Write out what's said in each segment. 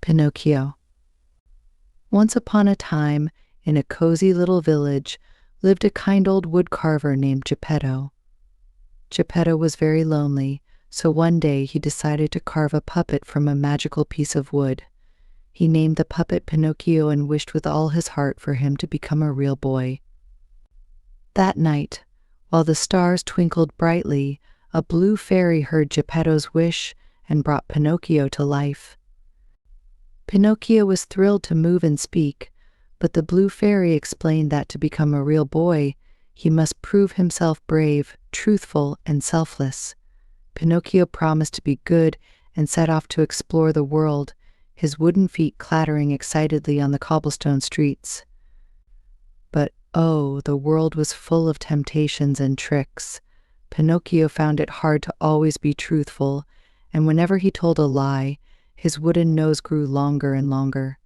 Pinocchio. Once upon a time, in a cozy little village, lived a kind old woodcarver named Geppetto. Geppetto was very lonely, so one day he decided to carve a puppet from a magical piece of wood. He named the puppet Pinocchio and wished with all his heart for him to become a real boy. That night, while the stars twinkled brightly, a blue fairy heard Geppetto's wish and brought Pinocchio to life. Pinocchio was thrilled to move and speak, but the blue fairy explained that to become a real boy, he must prove himself brave, truthful, and selfless. Pinocchio promised to be good and set off to explore the world, his wooden feet clattering excitedly on the cobblestone streets. But oh, the world was full of temptations and tricks. Pinocchio found it hard to always be truthful, and whenever he told a lie, his wooden nose grew longer and longer.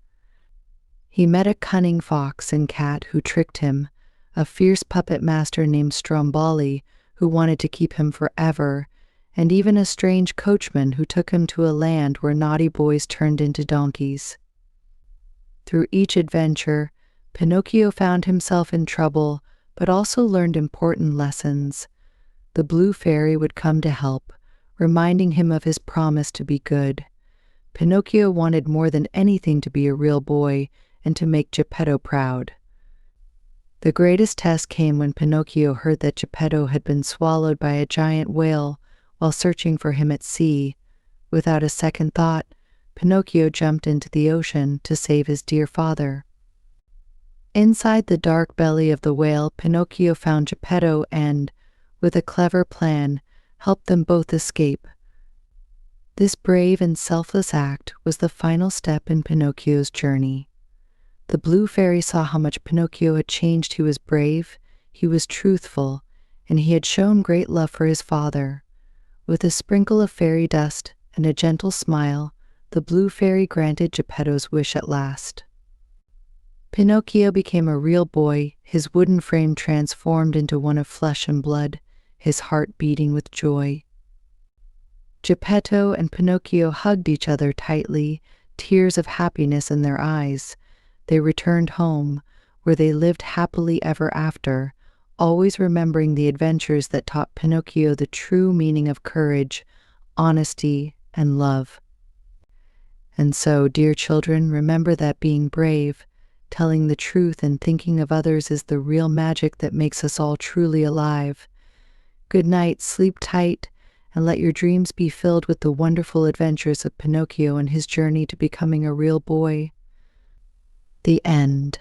He met a cunning fox and cat who tricked him, a fierce puppet master named Stromboli who wanted to keep him forever, and even a strange coachman who took him to a land where naughty boys turned into donkeys. Through each adventure, Pinocchio found himself in trouble, but also learned important lessons. The blue fairy would come to help, reminding him of his promise to be good. Pinocchio wanted more than anything to be a real boy and to make Geppetto proud. The greatest test came when Pinocchio heard that Geppetto had been swallowed by a giant whale while searching for him at sea. Without a second thought, Pinocchio jumped into the ocean to save his dear father. Inside the dark belly of the whale, Pinocchio found Geppetto and, with a clever plan, helped them both escape. This brave and selfless act was the final step in Pinocchio's journey. The blue fairy saw how much Pinocchio had changed. He was brave, he was truthful, and he had shown great love for his father. With a sprinkle of fairy dust and a gentle smile, the blue fairy granted Geppetto's wish at last. Pinocchio became a real boy, his wooden frame transformed into one of flesh and blood, his heart beating with joy. Geppetto and Pinocchio hugged each other tightly, tears of happiness in their eyes. They returned home, where they lived happily ever after, always remembering the adventures that taught Pinocchio the true meaning of courage, honesty, and love. And so, dear children, remember that being brave, telling the truth, and thinking of others is the real magic that makes us all truly alive. Good night, sleep tight, and let your dreams be filled with the wonderful adventures of Pinocchio and his journey to becoming a real boy. The end.